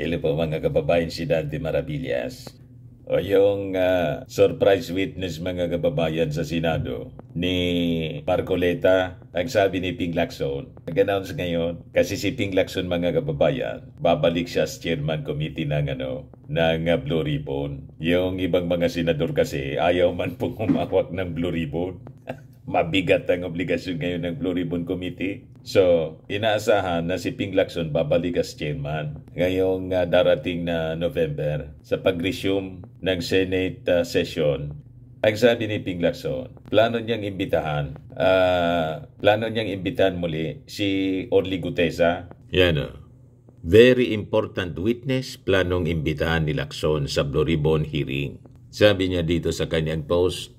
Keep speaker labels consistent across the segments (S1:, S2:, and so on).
S1: Hello po mga kababayan, si Dante Maravillas. O yung surprise witness mga kababayan sa Senado ni Marcoleta, ang sabi ni Ping Lacson, nag-announce ngayon, kasi si Ping Lacson mga kababayan, babalik siya as chairman committee ng Blue Ribbon. Yung ibang mga senador kasi ayaw man pong humawak ng Blue Ribbon. Mabigat ang obligasyon ngayon ng Blue Ribbon Committee. So, inaasahan na si Ping Lacson babalik as chairman ngayong darating na November sa pag-resume ng Senate session. Ang sabi ni Ping Lacson, plano niyang imbitahan muli si Orly Gutesa. Yan o. Very important witness, planong imbitahan ni Lacson sa Blue Ribbon hearing. Sabi niya dito sa kanyang post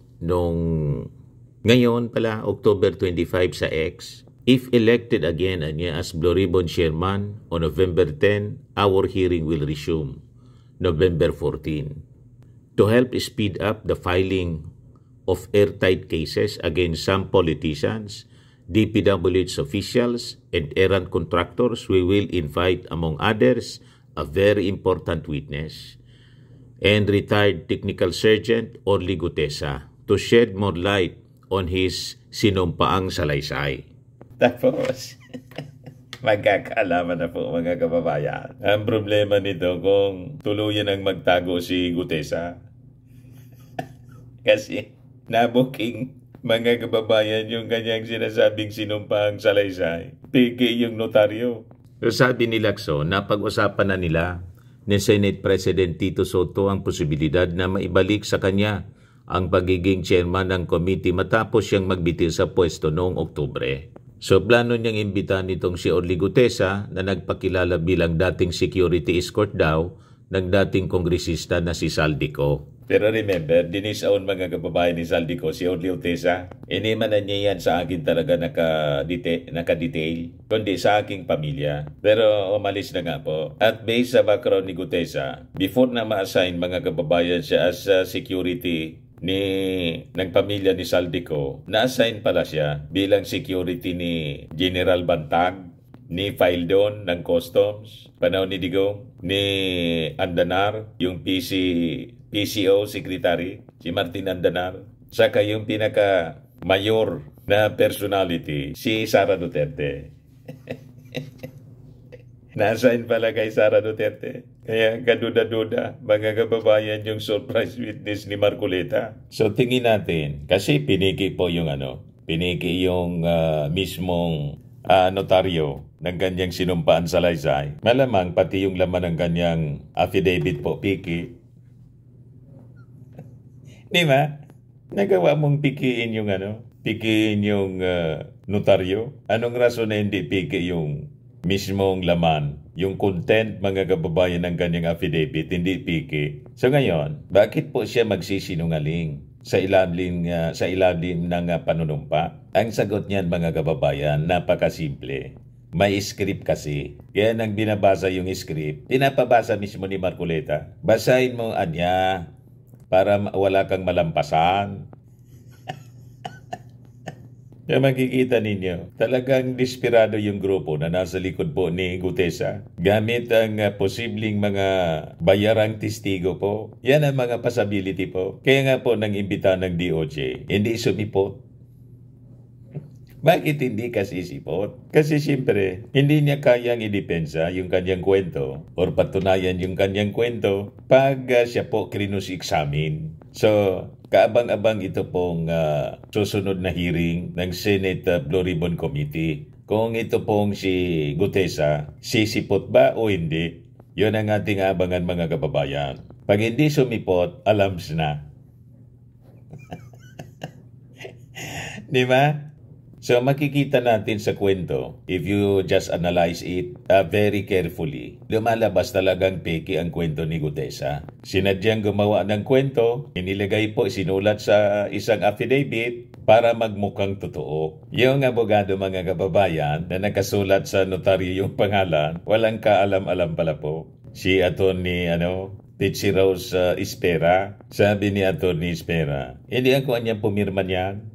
S1: ngayon pala, October 25 sa X, if elected again as Blue Ribbon Chairman on November 10, our hearing will resume November 14. To help speed up the filing of airtight cases against some politicians, DPWH officials, and errand contractors, we will invite, among others, a very important witness and retired technical sergeant Orly Gutesa to shed more light on his sinumpaang salaysay. Tapos, magkakaalaman na po mga kababayan. Ang problema nito kung tuluyan ang magtago si Gutesa. Kasi nabuking mga kababayan yung kanyang sinasabing sinumpaang salaysay. Piki yung notaryo. So sabi ni Lacson, napag-usapan na nila ni Senate President Tito Soto ang posibilidad na maibalik sa kanya ang pagiging chairman ng committee matapos siyang magbitil sa pwesto noong Oktubre. So plano niyang imbitahan nitong si Orly Gutesa na nagpakilala bilang dating security escort daw ng dating kongresista na si Saldico. Pero remember, dinisaon mga kababayan ni Saldico si Orly Gutesa. Iniman na niya yan sa akin talaga naka-detail, kundi sa aking pamilya. Pero umalis na nga po. At based sa background ni Gutesa, before na ma-assign mga kababayan siya as security ng pamilya ni Saldico, na-assign pala siya bilang security ni General Bantag, ni Faildon ng Customs, panahon ni Digong, ni Andanar, yung PCO Secretary, si Martin Andanar, saka yung pinaka-mayor na personality, si Sara Duterte. Na-assign pala kay Sara Duterte. Kaya kaduda-duda, mga kababayan, yung surprise witness ni Marcoleta. So tingin natin, kasi piniki po yung mismong notaryo ng kanyang sinumpaan sa salaysay. Malamang pati yung laman ng kanyang affidavit po, piki. Di ba? Nagawa mong pikiin yung notaryo. Anong rason na hindi piki yung mismong laman, yung content mga kababayan ng kanyang affidavit, hindi piki. So ngayon, bakit po siya magsisinungaling sa ilalim ng panunumpa? Ang sagot niyan mga kababayan, napakasimple. May script kasi. Kaya nang binabasa yung script, pinapabasa mismo ni Marcoleta. Basahin mo anya para wala kang malampasan. Kaya makikita ninyo, talagang desperado yung grupo na nasa likod po ni Gutesa. Gamit ang posibleng mga bayarang testigo po. Yan ang mga possibility po. Kaya nga po nang imbita ng DOJ, hindi sumipot. Bakit hindi kasi sipot? Kasi siyempre, hindi niya kayang idepensa yung kanyang kwento or patunayan yung kanyang kwento pag siya po krinos-examine. So, kaabang-abang ito pong susunod na hearing ng Senate Blue Ribbon Committee. Kung ito pong si Gutesa, sisipot ba o hindi? Yun ang ating abangan mga kababayan. Pag hindi sumipot, alams na. Di ba? So makikita natin sa kwento, if you just analyze it very carefully, lumalabas talagang peki ang kwento ni Gutesa. Sinadyang gumawa ng kwento, inilagay po, sinulat sa isang affidavit para magmukhang totoo. Yung abogado mga kababayan na nakasulat sa notaryo yung pangalan, walang kaalam-alam pala po. Si Atty. Titsi Rose Espera, sabi ni Atty. Espera, hindi ako anyang pumirma niyan.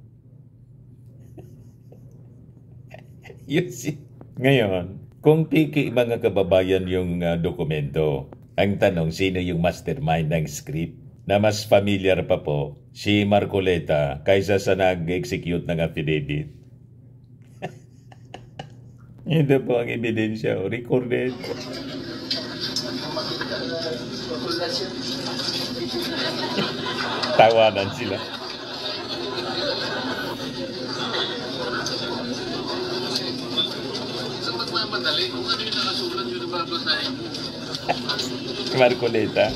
S1: Ngayon, Kung piki mga kababayan yung dokumento, ang tanong sino yung mastermind ng script na mas familiar pa po si Marcoleta kaysa sa nag-execute ng affidavit. Ito po ang ebidensya, recorded. Tawanan sila.
S2: Sa magmamadali, kung ano yung nakasulat yung nababasahin mo.
S1: Marcoleta,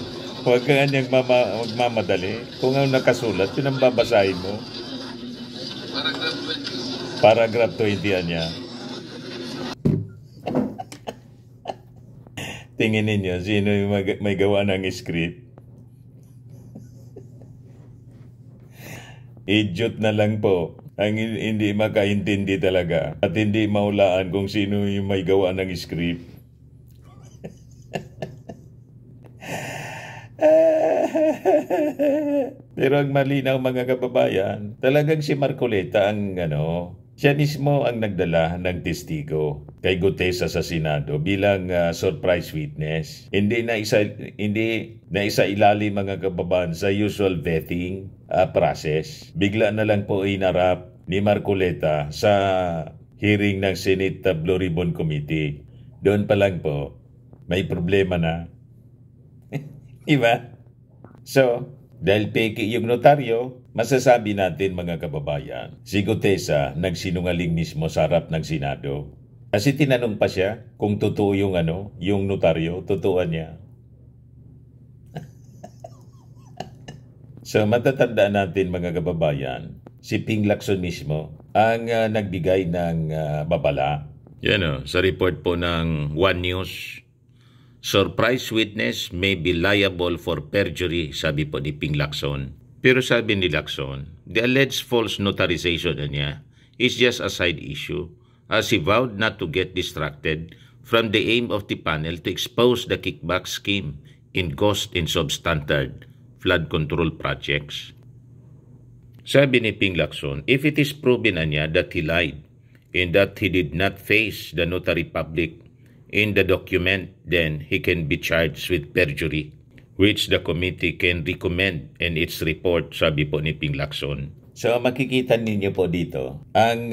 S1: huwag ka nga magmamadali. Kung ano nakasulat, yun ang babasahin mo. Paragraph 20 niya. Tingin ninyo, sino yung may gawa ng script? Idiot na lang po ang hindi makaintindi talaga at hindi maulaan kung sino yung may gawa ng script. Pero ang malinaw mga kababayan, talagang si Marcoleta ang siya mismo ang nagdala ng testigo kay Gutesa sa Senado bilang surprise witness. Hindi na isa ilalim mga kababayan sa usual vetting process. Bigla na lang po inarap ni Marcoleta sa hearing ng Senate Blue Ribbon Committee. Doon pa lang po, may problema na. Diba? So, dahil peki yung notaryo, masasabi natin mga kababayan, si Gutesa nagsinungaling mismo sa harap ng Senado. Kasi tinanong pa siya kung totoo yung yung notaryo, totoo niya. So matatandaan natin mga kababayan, si Ping Lacson mismo ang nagbigay ng babala. Yan sa report po ng One News. Surprise witness may be liable for perjury, sabi po ni Ping Lacson. Pero sabi ni Lacson, the alleged false notarization niya is just a side issue as he vowed not to get distracted from the aim of the panel to expose the kickback scheme in ghost and substandard flood control projects. Sabi ni Ping Lacson, if it is proven niya that he lied and that he did not face the notary public in the document, then he can be charged with perjury, which the committee can recommend in its report, sabi po ni Ping Lacson. So makikita ninyo po dito ang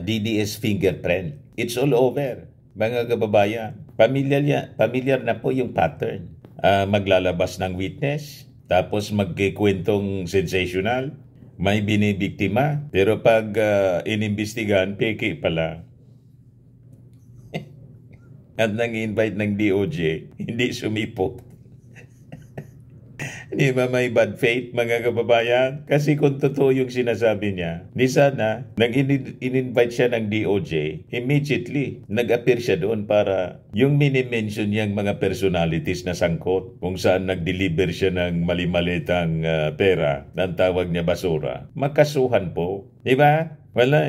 S1: DDS fingerprint. It's all over, mga kababayan. Familiar na po yung pattern. Maglalabas ng witness, tapos magkikwentong sensational, may binibiktima, pero pag inimbestigahan, peke pala. At nang-invite ng DOJ, hindi sumipo. Hindi ba may bad faith mga kababayan? Kasi kung totoo yung sinasabi niya, di sana, nang in-invite siya ng DOJ, immediately, nag-appear siya doon para yung mini-mention niyang mga personalities na sangkot, kung saan nag-deliver siya ng mali-malitang pera, ng tawag niya basura, makasuhan po. Di ba? Wala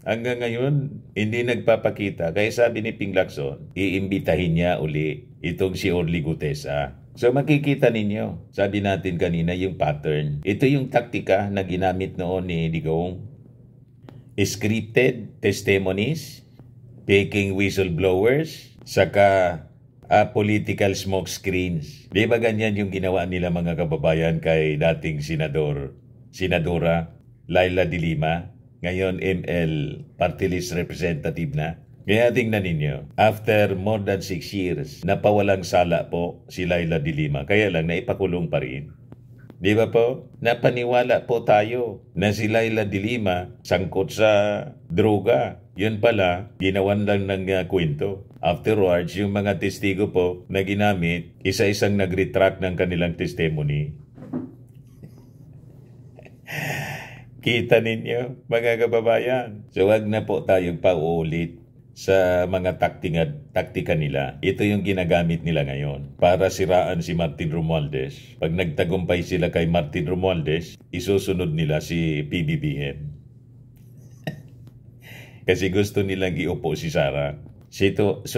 S1: Hanggang ngayon, hindi nagpapakita. Kaya sabi ni Ping Lacson, iimbitahin niya uli itong si Orly Gutesa. So makikita ninyo, sabi natin kanina yung pattern. Ito yung taktika na ginamit noon ni Digong. Scripted testimonies, faking whistleblowers, saka political smoke screens. Di ba ganyan yung ginawa nila mga kababayan kay dating Senadora Laila de Lima? Ngayon, ML Party List Representative na. Kaya tingnan ninyo, after more than 6 years, napawalang sala po si Laila de Lima. Kaya lang, naipakulong pa rin. Di ba po? Napaniwala po tayo na si Laila de Lima sangkot sa droga. Yun pala, ginawan lang ng kwento. Afterwards, yung mga testigo po na ginamit, isa-isang nag-retract ng kanilang testimony. Kita ninyo, mga kababayan. So wag na po tayong pauulit sa mga taktika nila. Ito yung ginagamit nila ngayon para siraan si Martin Romualdez. Pag nagtagumpay sila kay Martin Romualdez, isusunod nila si PBBM. Kasi gusto nilang iupo si Sara. So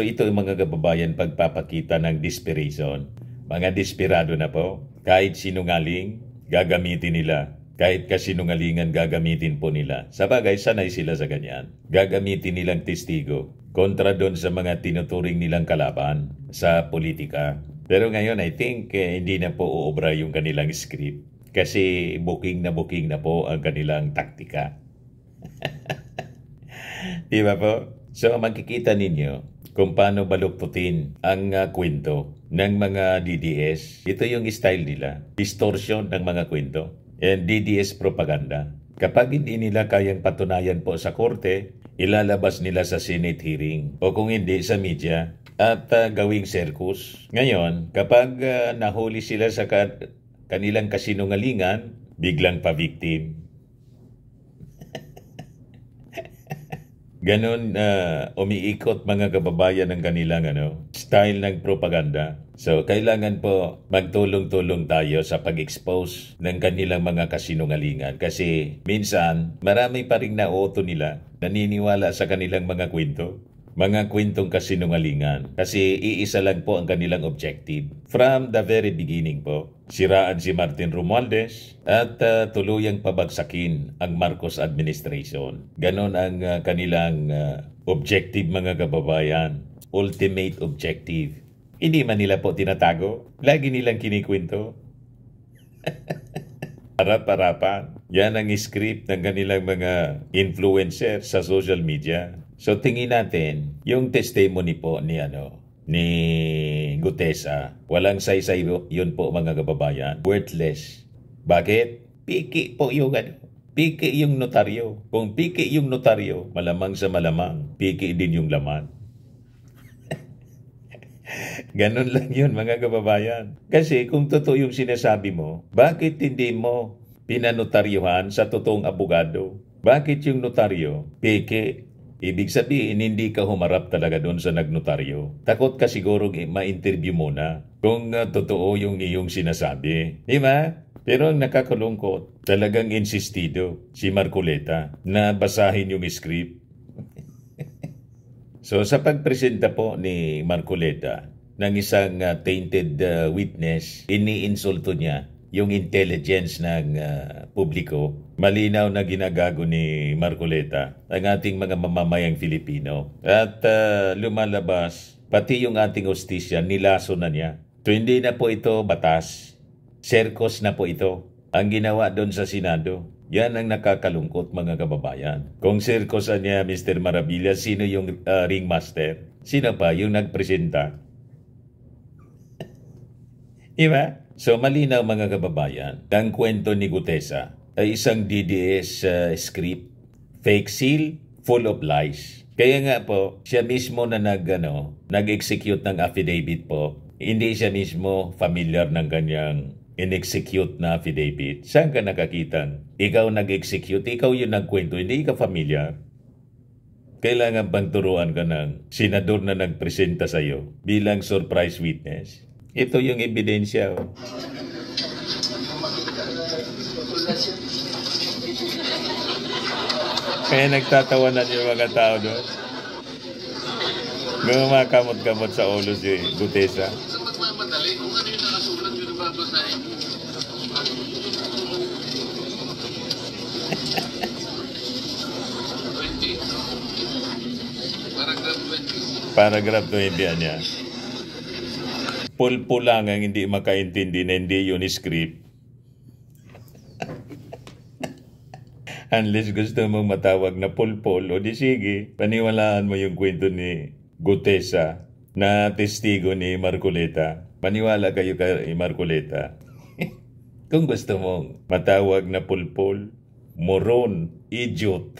S1: ito yung mga kababayan pagpapakita ng desperation. Mga desperado na po. Kahit sinungaling, gagamitin nila. Kahit kasinungalingan gagamitin po nila. Sa bagay, sanay sila sa ganyan. Gagamitin nilang testigo. kontra doon sa mga tinuturing nilang kalaban sa politika. Pero ngayon, I think hindi na po uobra yung kanilang script kasi booking na po ang kanilang taktika. Di ba po? So, makikita ninyo kung paano baluktutin ang kwento ng mga DDS. Ito yung style nila. Distortion ng mga kwento. And DDS propaganda. Kapag hindi nila kayang patunayan po sa korte, ilalabas nila sa Senate hearing. O kung hindi, sa media. At gawing circus. Ngayon, kapag nahuli sila sa kanilang kasinungalingan, biglang pa-victim. Ganon umiikot mga kababayan ng kanilang style ng propaganda. So, kailangan po magtulong-tulong tayo sa pag-expose ng kanilang mga kasinungalingan. Kasi minsan, marami pa rin nauto nila naniniwala sa kanilang mga kwento. Mga kwentong kasinungalingan. Kasi iisa lang po ang kanilang objective. From the very beginning po, siraan si Martin Romualdez at tuluyang pabagsakin ang Marcos administration. Ganon ang kanilang objective mga kababayan. Ultimate objective. Hindi man nila po tinatago. Lagi nilang kinikwento. Harap-harapan. Yan ang script ng kanilang mga influencer sa social media. So tingin natin yung testimony po ni Gutesa. Walang saysay yun po mga kababayan. Worthless. Bakit? Piki po yung piki yung notaryo. Kung piki yung notaryo, malamang sa malamang, piki din yung laman. Ganon lang yun mga kababayan. Kasi kung totoo yung sinasabi mo, bakit hindi mo pinanotaryuhan sa totoong abogado? Bakit yung notaryo, peke? Ibig sabihin, hindi ka humarap talaga doon sa nagnotaryo. Takot ka siguro ma-interview muna kung totoo yung iyong sinasabi. Di ba? Pero ang nakakalungkot, talagang insistido si Marcoleta na basahin yung script. So sa pagpresenta po ni Marcoleta ng isang tainted witness, iniinsulto niya yung intelligence ng publiko. Malinaw na ginagago ni Marcoleta ang ating mga mamamayang Filipino. At lumalabas, pati yung ating hustisya, nilaso na niya. So hindi na po ito batas. Circus na po ito. Ang ginawa doon sa Senado. Yan ang nakakalungkot mga kababayan. Kung circus niya Mr. Maravilla, sino yung ringmaster? Sino pa yung nagpresenta? Diba? So malinaw mga kababayan, ang kwento ni Gutesa ay isang DDS script, fake seal, full of lies. Kaya nga po, siya mismo na nag-execute ng affidavit po, hindi siya mismo familiar ng kanyang in-execute na affidavit. Saan ka nakakitang? Ikaw nag-execute, ikaw yung nagkwento, hindi ka familiar. Kailangan bang turuan ka ng senador na nagpresenta sa'yo bilang surprise witness? Ito yung ebidensya. Kaya nagtatawanan yung mga tao doon. Gumakamot-kamot sa ulo si Gutesa.
S2: Sa magmamadali, kung ano yung nakasulat yung nababasahin mo. 20. Paragraph 20.
S1: Paragraph 20 niya. Pulpo lang ang hindi makaintindi na hindi yun script. Unless gusto mong matawag na pulpol, o di sige, paniwalaan mo yung kwento ni Gutesa na testigo ni Marcoleta. Paniwala kayo kay Marcoleta. Kung gusto mong matawag na pulpol, moron, idiot.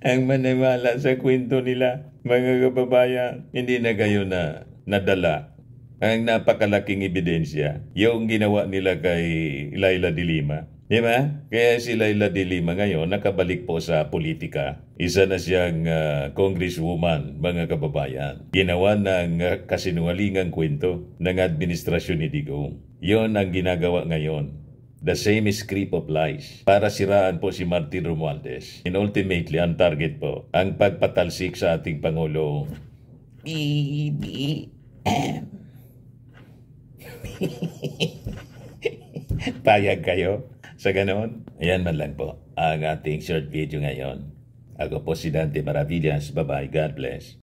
S1: Ang maniwala sa kwento nila, mga kababayan, hindi na kayo nadala ang napakalaking ebidensya, yung ginawa nila kay Laila de Lima. Di ba? Kaya si Laila de Lima ngayon nakabalik po sa politika. Isa na siyang congresswoman, mga kababayan. Ginawa ng kasinungalingang kwento ng administrasyon ni Digong. Yon ang ginagawa ngayon. The same script of lies para siraan po si Martin Romualdez. And ultimately, ang target po, ang pagpatalsik sa ating Pangulo. BBM. Payag kayo sa ganon? Ayan man lang po ang ating short video ngayon. Ako po si Dante Maravillas. Bye-bye. God bless.